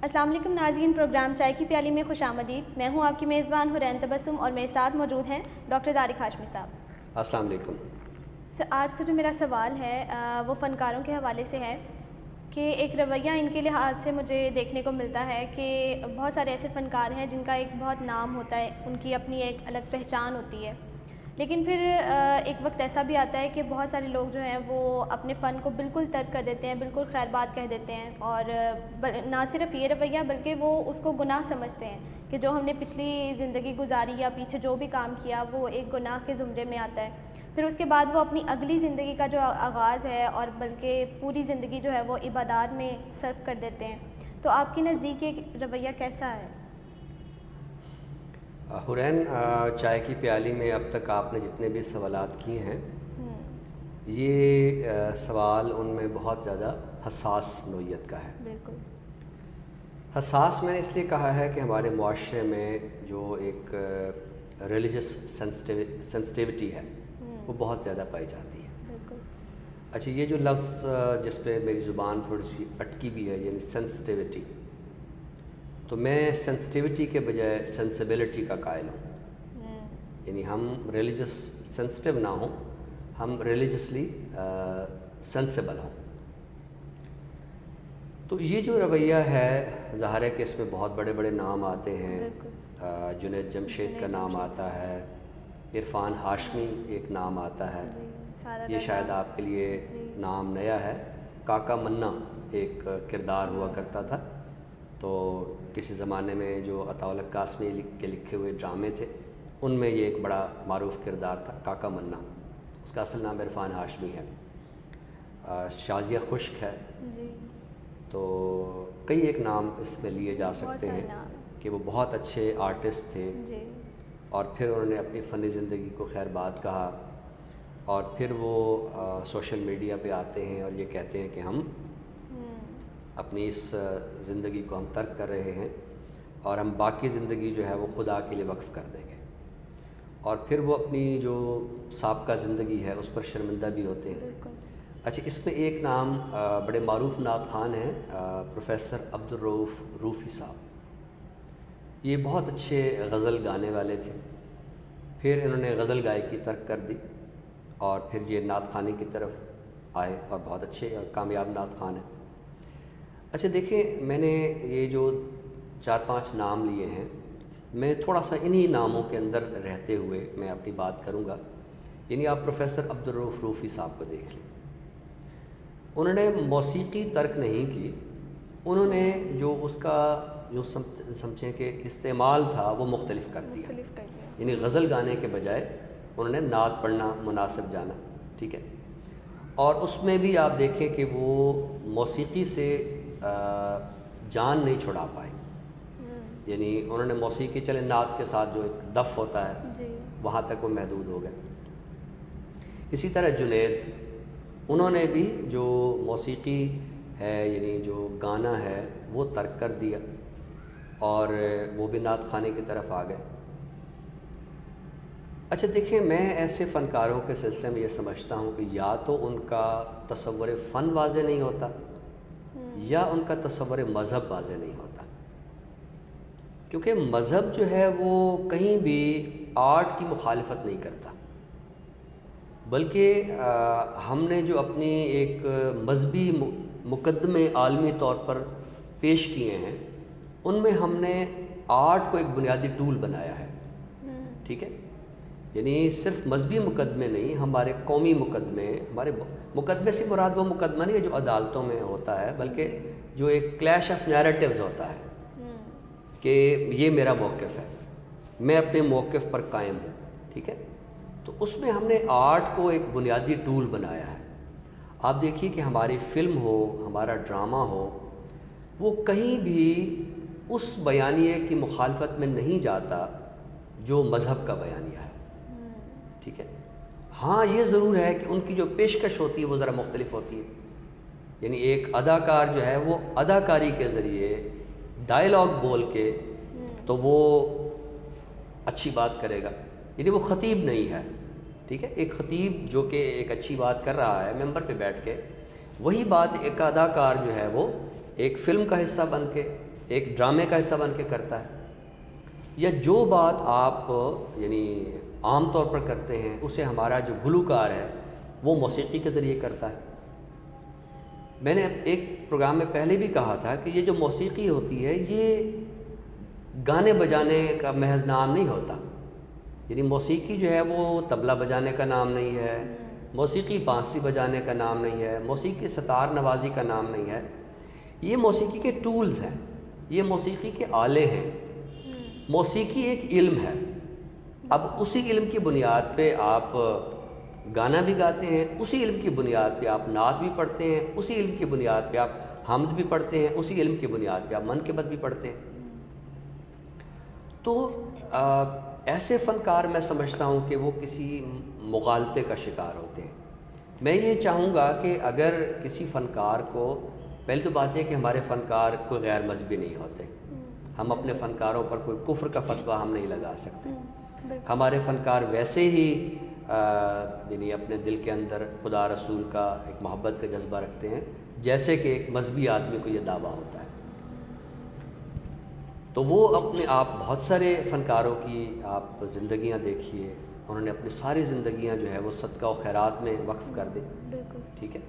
السلام علیکم ناظرین، پروگرام چائے کی پیالی میں خوش آمدید۔ میں ہوں آپ کی میزبان حورین تبسم اور میرے ساتھ موجود ہیں ڈاکٹر طارق ہاشمی صاحب۔ السلام علیکم سر، آج کا جو میرا سوال ہے وہ فنکاروں کے حوالے سے ہے کہ ایک رویہ ان کے لحاظ سے مجھے دیکھنے کو ملتا ہے کہ بہت سارے ایسے فنکار ہیں جن کا ایک بہت نام ہوتا ہے، ان کی اپنی ایک الگ پہچان ہوتی ہے، لیکن پھر ایک وقت ایسا بھی آتا ہے کہ بہت سارے لوگ جو ہیں وہ اپنے فن کو بالکل ترک کر دیتے ہیں، بالکل خیر بات کہہ دیتے ہیں، اور نہ صرف یہ رویہ بلکہ وہ اس کو گناہ سمجھتے ہیں کہ جو ہم نے پچھلی زندگی گزاری یا پیچھے جو بھی کام کیا وہ ایک گناہ کے زمرے میں آتا ہے۔ پھر اس کے بعد وہ اپنی اگلی زندگی کا جو آغاز ہے اور بلکہ پوری زندگی جو ہے وہ عبادات میں صرف کر دیتے ہیں۔ تو آپ کی نزدیک یہ رویہ کیسا ہے؟ حورین، چائے کی پیالی میں اب تک آپ نے جتنے بھی سوالات کیے ہیں یہ سوال ان میں بہت زیادہ حساس نوعیت کا ہے۔ بالکل حساس میں نے اس لیے کہا ہے کہ ہمارے معاشرے میں جو ایک ریلیجس سینسٹیوٹی ہے وہ بہت زیادہ پائی جاتی ہے۔ بالکل اچھا، یہ جو لفظ جس پہ میری زبان تھوڑی سی اٹکی بھی ہے، یعنی سینسٹیوٹی، تو میں سینسٹیوٹی کے بجائے سینسیبلٹی کا قائل ہوں۔ یعنی ہم ریلیجس سینسٹیو نہ ہوں، ہم ریلیجسلی سینسیبل ہوں۔ تو یہ جو رویہ ہے، ظاہر ہے کہ اس میں بہت بڑے بڑے نام آتے ہیں۔ جنید جمشید کا نام آتا ہے، عرفان ہاشمی ایک نام آتا ہے، یہ شاید آپ کے لیے نام نیا ہے۔ کاکا منا ایک کردار ہوا کرتا تھا، تو کسی زمانے میں جو عطاء اللہ قاسمی کے لکھے ہوئے ڈرامے تھے ان میں یہ ایک بڑا معروف کردار تھا، کاکا منا۔ اس کا اصل نام عرفان ہاشمی ہے۔ شازیہ خشک ہے، تو کئی ایک نام اس میں لیے جا سکتے ہیں کہ وہ بہت اچھے آرٹسٹ تھے، اور پھر انہوں نے اپنی فنی زندگی کو خیر بات کہا، اور پھر وہ سوشل میڈیا پہ آتے ہیں اور یہ کہتے ہیں کہ ہم اپنی اس زندگی کو ہم ترک کر رہے ہیں اور ہم باقی زندگی جو ہے وہ خدا کے لیے وقف کر دیں گے، اور پھر وہ اپنی جو سابقہ زندگی ہے اس پر شرمندہ بھی ہوتے ہیں۔ اچھا، اس میں ایک نام بڑے معروف نعت خوان ہیں، پروفیسر عبدالرؤف روفی صاحب۔ یہ بہت اچھے غزل گانے والے تھے، پھر انہوں نے غزل گائکی ترک کر دی اور پھر یہ نعت خوانی کی طرف آئے، اور بہت اچھے اور کامیاب نعت خوان ہیں۔ اچھا دیکھیں، میں نے یہ جو 4-5 نام لیے ہیں، میں تھوڑا سا انہی ناموں کے اندر رہتے ہوئے میں اپنی بات کروں گا۔ یعنی آپ پروفیسر عبدالرؤف روفی صاحب کو دیکھ لیں، انہوں نے موسیقی ترک نہیں کی، انہوں نے جو اس کا جو سمجھیں کہ استعمال تھا وہ مختلف کر دیا۔ یعنی غزل گانے کے بجائے انہوں نے نعت پڑھنا مناسب جانا، ٹھیک ہے، اور اس میں بھی آپ دیکھیں کہ وہ موسیقی سے جان نہیں چھڑا پائے۔ یعنی انہوں نے موسیقی، چلے نعت کے ساتھ جو ایک دف ہوتا ہے وہاں تک وہ محدود ہو گئے۔ اسی طرح جنید، انہوں نے بھی جو موسیقی ہے، یعنی جو گانا ہے وہ ترک کر دیا اور وہ بھی نعت خوانی کی طرف آ گئے۔ اچھا دیکھیں، میں ایسے فنکاروں کے سلسلے میں یہ سمجھتا ہوں کہ یا تو ان کا تصور فن واضح نہیں ہوتا یا ان کا تصور مذہب واضح نہیں ہوتا، کیونکہ مذہب جو ہے وہ کہیں بھی آرٹ کی مخالفت نہیں کرتا، بلکہ ہم نے جو اپنی ایک مذہبی مقدمے عالمی طور پر پیش کیے ہیں ان میں ہم نے آرٹ کو ایک بنیادی ٹول بنایا ہے، ٹھیک ہے۔ یعنی صرف مذہبی مقدمے نہیں، ہمارے قومی مقدمے، ہمارے مقدمے سے مراد وہ مقدمہ نہیں ہے جو عدالتوں میں ہوتا ہے، بلکہ جو ایک کلیش آف نیریٹیوز ہوتا ہے کہ یہ میرا موقف ہے، میں اپنے موقف پر قائم ہوں، ٹھیک ہے۔ تو اس میں ہم نے آرٹ کو ایک بنیادی ٹول بنایا ہے۔ آپ دیکھیے کہ ہماری فلم ہو، ہمارا ڈرامہ ہو، وہ کہیں بھی اس بیانیے کی مخالفت میں نہیں جاتا جو مذہب کا بیانیہ ہے، ٹھیک ہے۔ ہاں یہ ضرور ہے کہ ان کی جو پیشکش ہوتی ہے وہ ذرا مختلف ہوتی ہے۔ یعنی ایک اداکار جو ہے وہ اداکاری کے ذریعے ڈائیلاگ بول کے تو وہ اچھی بات کرے گا، یعنی وہ خطیب نہیں ہے، ٹھیک ہے۔ ایک خطیب جو کہ ایک اچھی بات کر رہا ہے ممبر پہ بیٹھ کے، وہی بات ایک اداکار جو ہے وہ ایک فلم کا حصہ بن کے، ایک ڈرامے کا حصہ بن کے کرتا ہے، یا جو بات آپ یعنی عام طور پر کرتے ہیں اسے ہمارا جو گلوکار ہے وہ موسیقی کے ذریعے کرتا ہے۔ میں نے ایک پروگرام میں پہلے بھی کہا تھا کہ یہ جو موسیقی ہوتی ہے یہ گانے بجانے کا محض نام نہیں ہوتا، یعنی موسیقی جو ہے وہ طبلہ بجانے کا نام نہیں ہے، موسیقی بانسری بجانے کا نام نہیں ہے، موسیقی ستار نوازی کا نام نہیں ہے، یہ موسیقی کے ٹولز ہیں، یہ موسیقی کے آلے ہیں۔ موسیقی ایک علم ہے، اب اسی علم کی بنیاد پہ آپ گانا بھی گاتے ہیں، اسی علم کی بنیاد پہ آپ نعت بھی پڑھتے ہیں، اسی علم کی بنیاد پہ آپ حمد بھی پڑھتے ہیں، اسی علم کی بنیاد پہ آپ منقبت بھی پڑھتے ہیں۔ تو ایسے فنکار میں سمجھتا ہوں کہ وہ کسی مغالطے کا شکار ہوتے ہیں۔ میں یہ چاہوں گا کہ اگر کسی فنکار کو، پہلی تو بات یہ کہ ہمارے فنکار کوئی غیر مذہبی نہیں ہوتے، ہم اپنے فنکاروں پر کوئی کفر کا فتویٰ ہم نہیں لگا سکتے۔ ہمارے فنکار ویسے ہی یعنی اپنے دل کے اندر خدا رسول کا ایک محبت کا جذبہ رکھتے ہیں جیسے کہ ایک مذہبی آدمی کو یہ دعویٰ ہوتا ہے۔ تو وہ اپنے آپ بہت سارے فنکاروں کی آپ زندگیاں دیکھیے، انہوں نے اپنی ساری زندگیاں جو ہے وہ صدقہ و خیرات میں وقف کر دیں، ٹھیک ہے،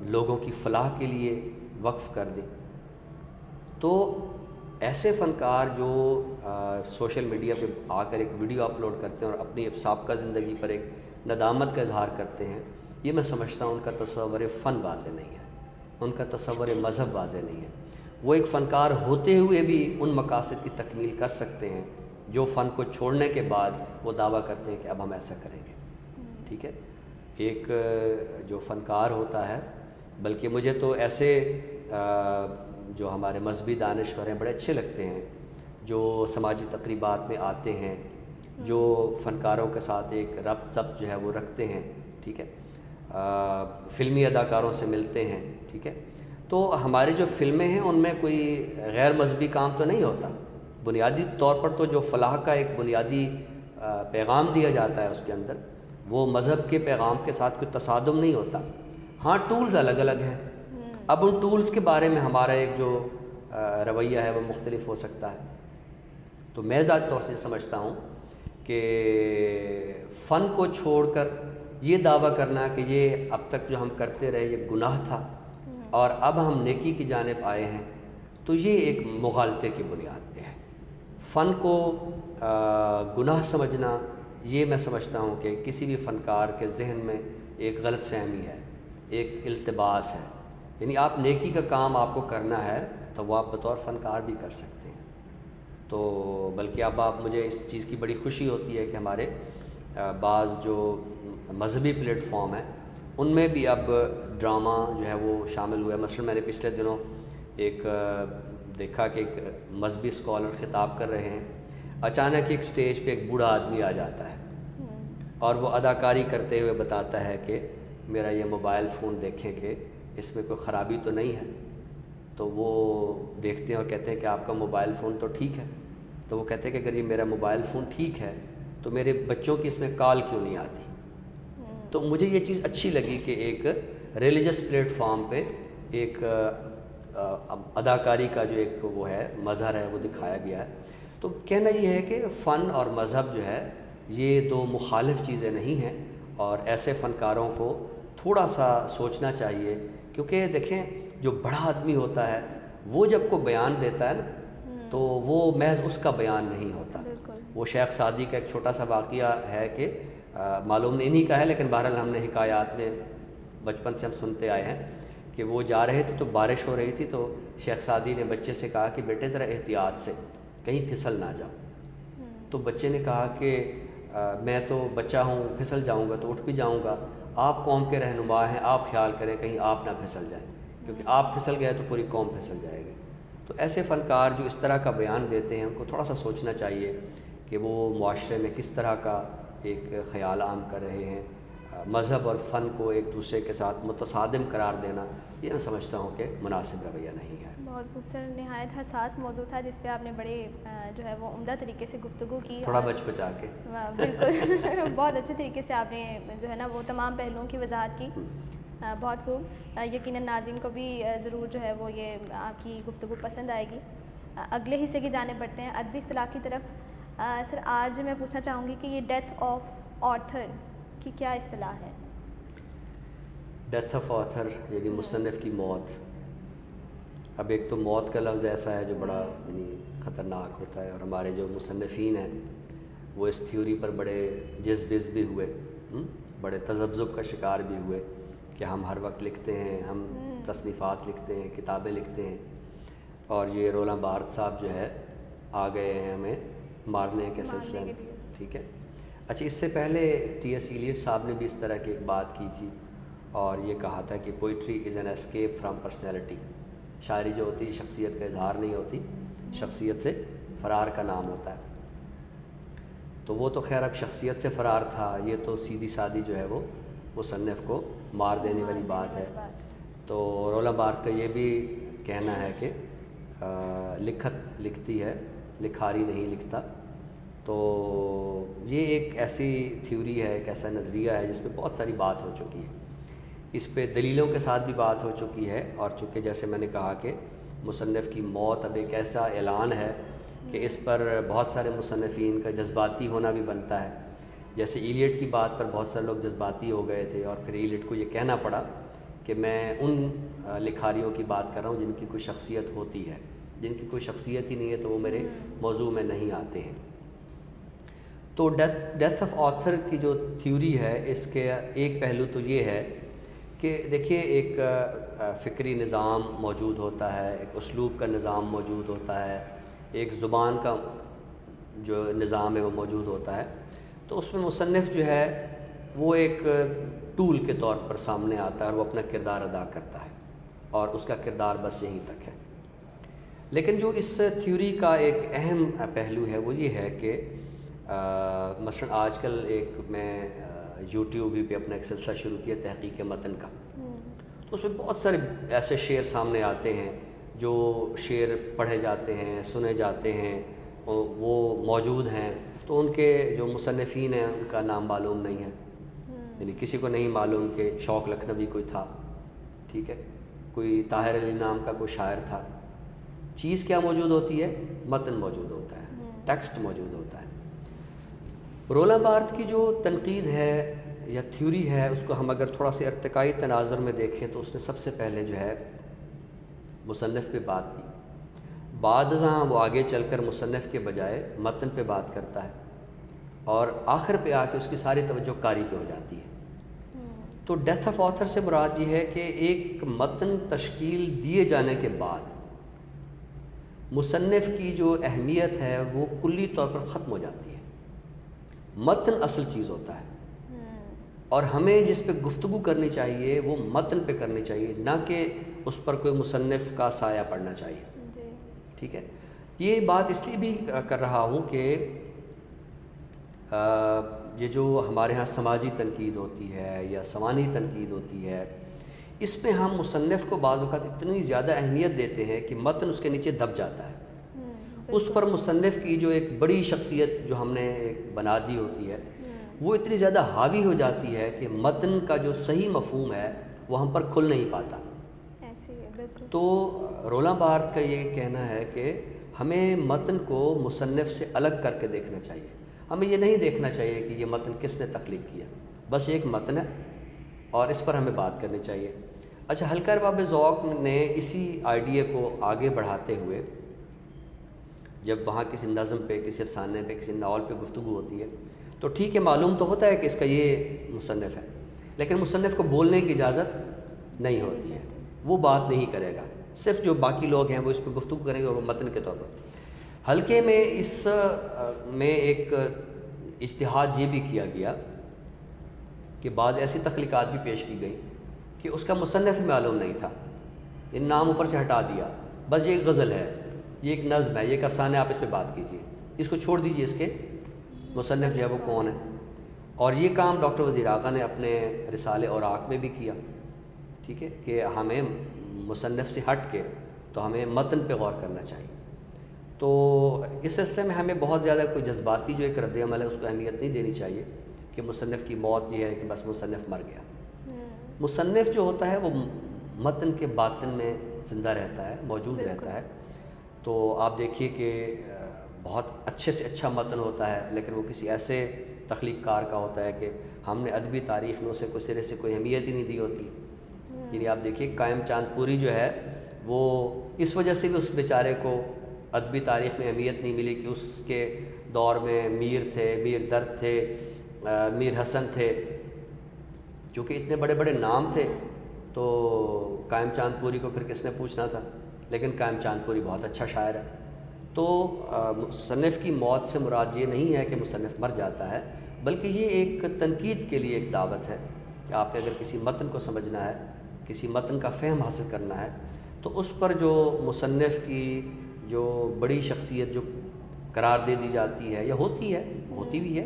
لوگوں کی فلاح کے لیے وقف کر دیں۔ تو ایسے فنکار جو سوشل میڈیا پہ آ کر ایک ویڈیو اپلوڈ کرتے ہیں اور اپنی سابقہ زندگی پر ایک ندامت کا اظہار کرتے ہیں، یہ میں سمجھتا ہوں ان کا تصور فن واضح نہیں ہے، ان کا تصور مذہب واضح نہیں ہے۔ وہ ایک فنکار ہوتے ہوئے بھی ان مقاصد کی تکمیل کر سکتے ہیں جو فن کو چھوڑنے کے بعد وہ دعویٰ کرتے ہیں کہ اب ہم ایسا کریں گے، ٹھیک ہے۔ ایک جو فنکار ہوتا ہے، بلکہ مجھے تو ایسے جو ہمارے مذہبی دانشور ہیں بڑے اچھے لگتے ہیں، جو سماجی تقریبات میں آتے ہیں، جو فنکاروں کے ساتھ ایک ربط ضبط جو ہے وہ رکھتے ہیں، ٹھیک ہے، فلمی اداکاروں سے ملتے ہیں، ٹھیک ہے۔ تو ہماری جو فلمیں ہیں ان میں کوئی غیر مذہبی کام تو نہیں ہوتا، بنیادی طور پر تو جو فلاح کا ایک بنیادی پیغام دیا جاتا ہے اس کے اندر، وہ مذہب کے پیغام کے ساتھ کوئی تصادم نہیں ہوتا۔ ہاں ٹولز الگ الگ ہیں، اب ان ٹولز کے بارے میں ہمارا ایک جو رویہ ہے وہ مختلف ہو سکتا ہے۔ تو میں ذاتی طور سے سمجھتا ہوں کہ فن کو چھوڑ کر یہ دعویٰ کرنا کہ یہ اب تک جو ہم کرتے رہے یہ گناہ تھا اور اب ہم نیکی کی جانب آئے ہیں، تو یہ ایک مغالطے کی بنیاد پہ ہے۔ فن کو گناہ سمجھنا، یہ میں سمجھتا ہوں کہ کسی بھی فنکار کے ذہن میں ایک غلط فہمی ہے، ایک التباس ہے۔ یعنی آپ نیکی کا کام آپ کو کرنا ہے تو وہ آپ بطور فنکار بھی کر سکتے ہیں۔ تو بلکہ اب آپ، مجھے اس چیز کی بڑی خوشی ہوتی ہے کہ ہمارے بعض جو مذہبی پلیٹ فارم ہیں ان میں بھی اب ڈرامہ جو ہے وہ شامل ہوا ہے۔ مثلا میں نے پچھلے دنوں ایک دیکھا کہ ایک مذہبی اسکالر خطاب کر رہے ہیں، اچانک ایک سٹیج پہ ایک بوڑھا آدمی آ جاتا ہے اور وہ اداکاری کرتے ہوئے بتاتا ہے کہ میرا یہ موبائل فون دیکھیں کہ اس میں کوئی خرابی تو نہیں ہے۔ تو وہ دیکھتے ہیں اور کہتے ہیں کہ آپ کا موبائل فون تو ٹھیک ہے۔ تو وہ کہتے ہیں کہ اگر یہ میرا موبائل فون ٹھیک ہے تو میرے بچوں کی اس میں کال کیوں نہیں آتی؟ تو مجھے یہ چیز اچھی لگی کہ ایک ریلیجس پلیٹ فارم پہ ایک اداکاری کا جو ایک وہ ہے مظہر ہے وہ دکھایا گیا ہے۔ تو کہنا یہ ہے کہ فن اور مذہب جو ہے یہ دو مخالف چیزیں نہیں ہیں، اور ایسے فنکاروں کو تھوڑا سا سوچنا چاہیے، کیونکہ دیکھیں جو بڑا آدمی ہوتا ہے وہ جب کو بیان دیتا ہے نا تو وہ محض اس کا بیان نہیں ہوتا۔ وہ شیخ سعدی کا ایک چھوٹا سا واقعہ ہے کہ معلوم نہیں انہی کا ہے، لیکن بہرحال ہم نے حکایات میں بچپن سے ہم سنتے آئے ہیں کہ وہ جا رہے تھے تو بارش ہو رہی تھی، تو شیخ سعدی نے بچے سے کہا کہ بیٹے ذرا احتیاط سے کہیں پھسل نہ جاؤ۔ تو بچے نے کہا کہ میں تو بچہ ہوں، پھسل جاؤں گا تو اٹھ بھی جاؤں گا، آپ قوم کے رہنما ہیں، آپ خیال کریں کہیں آپ نہ پھسل جائیں، کیونکہ آپ پھسل گئے تو پوری قوم پھسل جائے گی۔ تو ایسے فنکار جو اس طرح کا بیان دیتے ہیں ان کو تھوڑا سا سوچنا چاہیے کہ وہ معاشرے میں کس طرح کا ایک خیال عام کر رہے ہیں۔ مذہب اور فن کو ایک دوسرے کے ساتھ متصادم قرار دینا، یہ میں سمجھتا ہوں کہ مناسب رویہ نہیں ہے۔ بہت خوبصورت، نہایت حساس موضوع تھا جس پہ آپ نے بڑے جو ہے وہ عمدہ طریقے سے گفتگو کی، تھوڑا بچ بچا کے۔ بالکل بہت اچھے طریقے سے آپ نے جو ہے نا وہ تمام پہلوؤں کی وضاحت کی۔ بہت خوب. یقیناً ناظرین کو بھی ضرور جو ہے وہ یہ آپ کی گفتگو پسند آئے گی. اگلے حصے کی جانب بڑھتے ہیں ادبی اصطلاح کی طرف. سر آج میں پوچھنا چاہوں گی کہ یہ ڈیتھ آف آتھر کی کیا اصطلاح ہے؟ ڈیتھ آف آتھر یعنی مصنف کی موت. اب ایک تو موت کا لفظ ایسا ہے جو بڑا یعنی خطرناک ہوتا ہے، اور ہمارے جو مصنفین ہیں وہ اس تھیوری پر بڑے جذب بھی ہوئے، بڑے تذبذب کا شکار بھی ہوئے کہ ہم ہر وقت لکھتے ہیں، ہم تصنیفات لکھتے ہیں، کتابیں لکھتے ہیں، اور یہ رولاں بارتھ صاحب جو ہے آ گئے ہیں ہمیں مارنے کے سلسلے میں. ٹھیک ہے. اچھا، اس سے پہلے ٹی ایس ایلیٹ صاحب نے بھی اس طرح کی ایک بات کی تھی اور یہ کہا تھا کہ poetry is an escape from personality. شاعری جو ہوتی ہے شخصیت کا اظہار نہیں ہوتی، شخصیت سے فرار کا نام ہوتا ہے. تو وہ تو خیر اب شخصیت سے فرار تھا، یہ تو سیدھی سادھی جو ہے وہ مصنف کو مار دینے والی بات ہے. تو رولاں بارتھ کا یہ بھی کہنا ہے کہ لکھت لکھتی ہے، لکھاری نہیں لکھتا. تو یہ ایک ایسی تھیوری ہے، ایک ایسا نظریہ ہے جس پہ بہت ساری بات ہو چکی ہے. اس پہ دلیلوں کے ساتھ بھی بات ہو چکی ہے، اور چونکہ جیسے میں نے کہا کہ مصنف کی موت اب ایک ایسا اعلان ہے کہ اس پر بہت سارے مصنفین کا جذباتی ہونا بھی بنتا ہے. جیسے ایلیٹ کی بات پر بہت سارے لوگ جذباتی ہو گئے تھے، اور پھر ایلیٹ کو یہ کہنا پڑا کہ میں ان لکھاریوں کی بات کر رہا ہوں جن کی کوئی شخصیت ہوتی ہے. جن کی کوئی شخصیت ہی نہیں ہے تو وہ میرے موضوع میں نہیں آتے ہیں. تو ڈیتھ آف آتھر کی جو تھیوری ہے اس کے ایک پہلو تو یہ ہے کہ دیکھیے ایک فکری نظام موجود ہوتا ہے، ایک اسلوب کا نظام موجود ہوتا ہے، ایک زبان کا جو نظام ہے وہ موجود ہوتا ہے. تو اس میں مصنف جو ہے وہ ایک ٹول کے طور پر سامنے آتا ہے اور وہ اپنا کردار ادا کرتا ہے، اور اس کا کردار بس یہیں تک ہے. لیکن جو اس تھیوری کا ایک اہم پہلو ہے وہ یہ ہے کہ مثلا آج کل ایک میں یوٹیوب پہ اپنا ایک سلسلہ شروع کیا تحقیق متن کا. تو اس میں بہت سارے ایسے شعر سامنے آتے ہیں جو شعر پڑھے جاتے ہیں، سنے جاتے ہیں، وہ موجود ہیں. تو ان کے جو مصنفین ہیں ان کا نام معلوم نہیں ہے. یعنی کسی کو نہیں معلوم کہ شوق لکھنوی کوئی تھا، ٹھیک ہے، کوئی طاہر علی نام کا کوئی شاعر تھا. چیز کیا موجود ہوتی ہے؟ متن موجود ہوتا ہے، ٹیکسٹ موجود ہوتا ہے. رولاں بارتھ کی جو تنقید ہے یا تھیوری ہے اس کو ہم اگر تھوڑا سا ارتقائی تناظر میں دیکھیں تو اس نے سب سے پہلے جو ہے مصنف پہ بات کی. بعد ازاں وہ آگے چل کر مصنف کے بجائے متن پہ بات کرتا ہے، اور آخر پہ آ کے اس کی ساری توجہ قاری پہ ہو جاتی ہے. تو ڈیتھ آف آتھر سے مراد یہ ہے کہ ایک متن تشکیل دیے جانے کے بعد مصنف کی جو اہمیت ہے وہ کلی طور پر ختم ہو جاتی ہے. متن اصل چیز ہوتا ہے، اور ہمیں جس پہ گفتگو کرنی چاہیے وہ متن پہ کرنی چاہیے، نہ کہ اس پر کوئی مصنف کا سایہ پڑنا چاہیے. ٹھیک ہے. یہ بات اس لیے بھی کر رہا ہوں کہ یہ جو ہمارے ہاں سماجی تنقید ہوتی ہے یا سوانحی تنقید ہوتی ہے، اس میں ہم مصنف کو بعض اوقات اتنی زیادہ اہمیت دیتے ہیں کہ متن اس کے نیچے دب جاتا ہے. اس پر مصنف کی جو ایک بڑی شخصیت جو ہم نے ایک بنا دی ہوتی ہے وہ اتنی زیادہ حاوی ہو جاتی ہے کہ متن کا جو صحیح مفہوم ہے وہ ہم پر کھل نہیں پاتا. تو رولاں بارتھ کا یہ کہنا ہے کہ ہمیں متن کو مصنف سے الگ کر کے دیکھنا چاہیے. ہمیں یہ نہیں دیکھنا چاہیے کہ یہ متن کس نے تخلیق کیا، بس ایک متن ہے اور اس پر ہمیں بات کرنی چاہیے. اچھا، حلقہ ارباب ذوق نے اسی آئیڈیا کو آگے بڑھاتے ہوئے جب وہاں کسی نظم پہ، کسی افسانے پہ، کسی ناول پہ گفتگو ہوتی ہے تو ٹھیک ہے معلوم تو ہوتا ہے کہ اس کا یہ مصنف ہے، لیکن مصنف کو بولنے کی اجازت نہیں ہوتی ہے. وہ بات نہیں کرے گا، صرف جو باقی لوگ ہیں وہ اس پہ گفتگو کریں گے وہ متن کے طور پر. حلقے میں اس میں ایک اجتہاد یہ بھی کیا گیا کہ بعض ایسی تخلیقات بھی پیش کی گئی کہ اس کا مصنف معلوم نہیں تھا، ان نام اوپر سے ہٹا دیا، بس یہ ایک غزل ہے، یہ ایک نظم ہے، یہ ایک افسانہ، آپ اس پہ بات کیجیے، اس کو چھوڑ دیجیے، اس کے مصنف جو ہے وہ کون ہے. اور یہ کام ڈاکٹر وزیر آغا نے اپنے رسالے اوراق میں بھی کیا. ٹھیک ہے، کہ ہمیں مصنف سے ہٹ کے تو ہمیں متن پہ غور کرنا چاہیے. تو اس سلسلے میں ہمیں بہت زیادہ کوئی جذباتی جو ایک رد عمل ہے اس کو اہمیت نہیں دینی چاہیے کہ مصنف کی موت یہ ہے کہ بس مصنف مر گیا. مصنف جو ہوتا ہے وہ متن کے باطن میں زندہ رہتا ہے، موجود رہتا ہے. تو آپ دیکھیے کہ بہت اچھے سے اچھا متن ہوتا ہے لیکن وہ کسی ایسے تخلیق کار کا ہوتا ہے کہ ہم نے ادبی تاریخ میں اسے کوئی سرے سے کوئی اہمیت ہی نہیں دی ہوتی. یعنی آپ دیکھیے قائم چاند پوری جو ہے وہ اس وجہ سے بھی اس بیچارے کو ادبی تاریخ میں اہمیت نہیں ملی کہ اس کے دور میں میر تھے، میر درد تھے، میر حسن تھے، چونکہ اتنے بڑے بڑے نام تھے تو قائم چاند پوری کو پھر کس نے پوچھنا تھا. لیکن قائم چاند پوری بہت اچھا شاعر ہے. تو مصنف کی موت سے مراد یہ نہیں ہے کہ مصنف مر جاتا ہے، بلکہ یہ ایک تنقید کے لیے ایک دعوت ہے کہ آپ نے اگر کسی متن کو سمجھنا ہے، کسی متن کا فہم حاصل کرنا ہے، تو اس پر جو مصنف کی جو بڑی شخصیت جو قرار دے دی جاتی ہے یا ہوتی بھی ہے،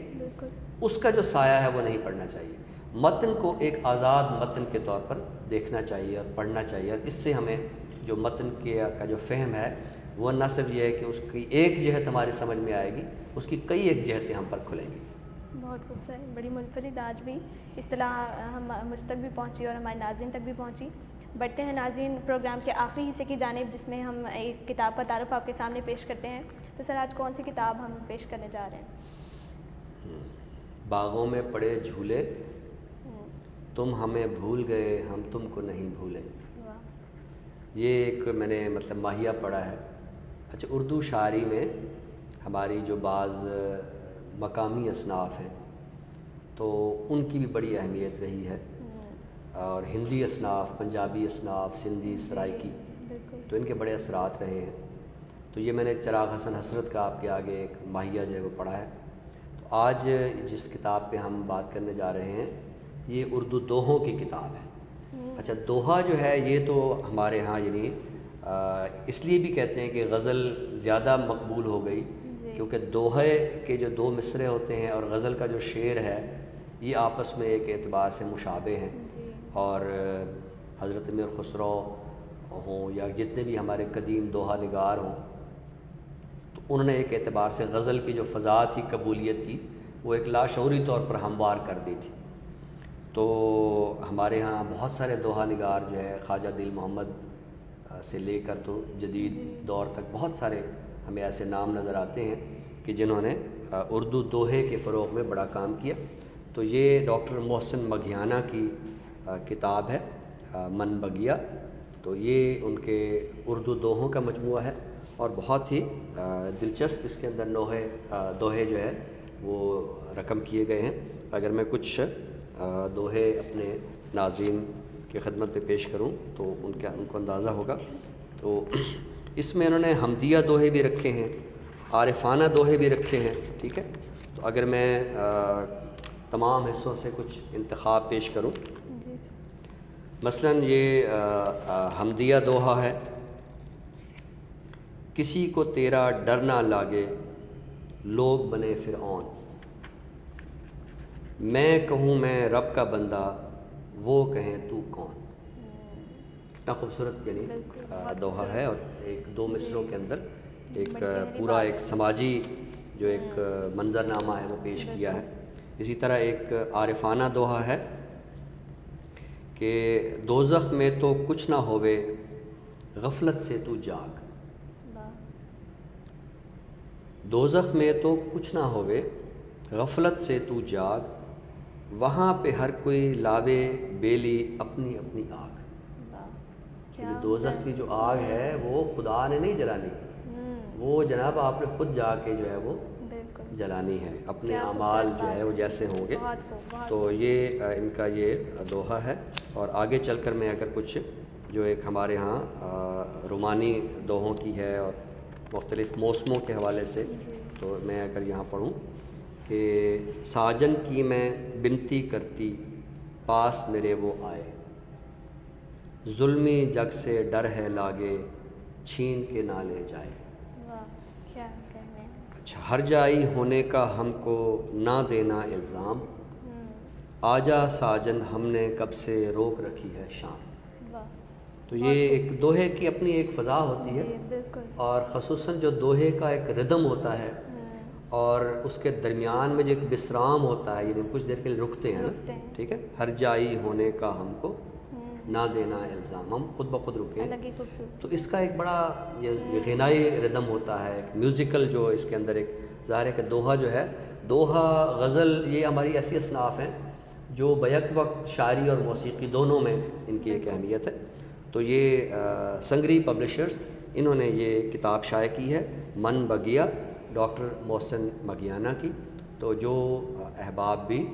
اس کا جو سایہ ہے وہ نہیں پڑھنا چاہیے. متن کو ایک آزاد متن کے طور پر دیکھنا چاہیے اور پڑھنا چاہیے، اور اس سے ہمیں جو متن کا جو فہم ہے وہ نہ صرف یہ ہے کہ اس کی ایک جہت ہماری سمجھ میں آئے گی، اس کی کئی ایک جہتیں ہم پر کھلیں گی. بہت خوبصورت، بڑی منفرد آج بھی اصطلاح ہم مجھ تک بھی پہنچی اور ہمارے ناظرین تک بھی پہنچی. بڑھتے ہیں ناظرین پروگرام کے آخری حصے کی جانب، جس میں ہم ایک کتاب کا تعارف آپ کے سامنے پیش کرتے ہیں. تو سر آج کون سی کتاب ہم پیش کرنے جا رہے ہیں؟ باغوں میں پڑے جھولے، تم ہمیں بھول گئے ہم تم کو نہیں بھولے. یہ ایک میں نے ماہیہ پڑھا ہے. اچھا، اردو شاعری میں ہماری جو بعض مقامی اصناف ہیں تو ان کی بھی بڑی اہمیت رہی ہے، اور ہندی اصناف، پنجابی اصناف، سندھی، سرائکی، تو ان کے بڑے اثرات رہے ہیں. تو یہ میں نے چراغ حسن حسرت کا آپ کے آگے ایک ماہیہ جو ہے وہ پڑھا ہے. تو آج جس کتاب پہ ہم بات کرنے جا رہے ہیں یہ اردو دوہوں کی کتاب ہے. اچھا، دوہا جو ہے یہ تو ہمارے ہاں یعنی اس لیے بھی کہتے ہیں کہ غزل زیادہ مقبول ہو گئی کیونکہ دوہے کے جو دو مصرے ہوتے ہیں اور غزل کا جو شعر ہے یہ آپس میں ایک اعتبار سے مشابہ ہیں. اور حضرت میر خسرو ہوں یا جتنے بھی ہمارے قدیم دوہا نگار ہوں تو انہوں نے ایک اعتبار سے غزل کی جو فضا تھی قبولیت کی وہ ایک لاشعوری طور پر ہموار کر دی تھی. تو ہمارے ہاں بہت سارے دوہا نگار جو ہے خواجہ دل محمد سے لے کر تو جدید دور تک بہت سارے ہمیں ایسے نام نظر آتے ہیں کہ جنہوں نے اردو دوہے کے فروغ میں بڑا کام کیا. تو یہ ڈاکٹر محسن مگھیانہ کی کتاب ہے من بگیا. تو یہ ان کے اردو دوہوں کا مجموعہ ہے اور بہت ہی دلچسپ اس کے اندر دوہے جو ہے وہ رقم کیے گئے ہیں. اگر میں کچھ دوہے اپنے ناظرین کی خدمت پہ پیش کروں تو ان کو اندازہ ہوگا. تو اس میں انہوں نے حمدیہ دوہے بھی رکھے ہیں، عارفانہ دوہے بھی رکھے ہیں. ٹھیک ہے، تو اگر میں تمام حصوں سے کچھ انتخاب پیش کروں، مثلا یہ حمدیہ دوہا ہے. کسی کو تیرا ڈر نہ لاگے لوگ بنے فرعون، میں کہوں میں رب کا بندہ وہ کہیں تو کون. کتنا خوبصورت یعنی دوہا ہے، اور ایک دو مصروں کے اندر ایک پورا ایک سماجی جو ایک منظرنامہ ہے وہ پیش کیا ہے. اسی طرح ایک عارفانہ دوہا ہے کہ دوزخ میں تو کچھ نہ ہوئے غفلت سے تو جاگ، دوزخ میں تو کچھ نہ ہوئے غفلت سے تو جاگ، وہاں پہ ہر کوئی لاوے بیلی اپنی اپنی آگ. یعنی دوزخ کی جو آگ ہے وہ خدا نے نہیں جلانی، وہ جناب آپ نے خود جا کے جو ہے وہ جلانی ہے، اپنے اعمال جو ہے وہ جیسے ہوں گے. تو یہ ان کا یہ دوہا ہے. اور آگے چل کر میں اگر کچھ جو ایک ہمارے ہاں رومانی دوہوں کی ہے اور مختلف موسموں کے حوالے سے، تو میں اگر یہاں پڑھوں کہ ساجن کی میں بنتی کرتی پاس میرے وہ آئے، ظلمی جگ سے ڈر ہے لاگے چھین کے نہ لے جائے. اچھا، ہر جائی ہونے کا ہم کو نہ دینا الزام، آجا ساجن ہم نے کب سے روک رکھی ہے شام. تو یہ ایک دوہے کی اپنی ایک فضا ہوتی ہے، اور خصوصاً جو دوہے کا ایک ردم ہوتا ہے اور اس کے درمیان میں جو ایک بسرام ہوتا ہے، یعنی کچھ دیر کے لیے رکتے ہیں نا، ٹھیک ہے، ہر جائی ہونے کا ہم کو نہ دینا الزام، ہم خود بخود رکیں. تو اس کا ایک بڑا یہ غنائی ردم ہوتا ہے، ایک میوزیکل جو اس کے اندر ایک ظاہر ہے کہ دوہا جو ہے، دوہا غزل، یہ ہماری ایسی اصناف ہیں جو بیک وقت شاعری اور موسیقی دونوں میں ان کی ایک اہمیت ہے. تو یہ سنگری پبلشرز انہوں نے یہ کتاب شائع کی ہے، من بگیا، ڈاکٹر محسن مگیانہ کی. تو جو احباب بھی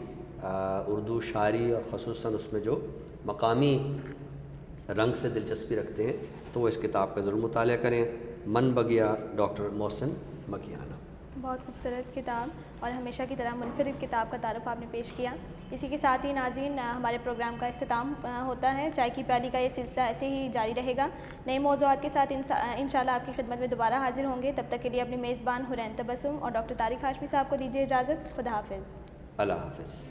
اردو شاعری اور خصوصاً اس میں جو مقامی رنگ سے دلچسپی رکھتے ہیں تو وہ اس کتاب کا ضرور مطالعہ کریں. من بگیا، ڈاکٹر محسن مگیانہ. بہت خوبصورت کتاب اور ہمیشہ کی طرح منفرد کتاب کا تعارف آپ نے پیش کیا. اسی کے ساتھ ہی ناظرین ہمارے پروگرام کا اختتام ہوتا ہے. چائے کی پیالی کا یہ سلسلہ ایسے ہی جاری رہے گا. نئے موضوعات کے ساتھ انشاءاللہ آپ کی خدمت میں دوبارہ حاضر ہوں گے. تب تک کے لیے اپنے میزبان حرین تبسم اور ڈاکٹر طارق ہاشمی صاحب کو دیجیے اجازت. خدا حافظ. اللہ حافظ.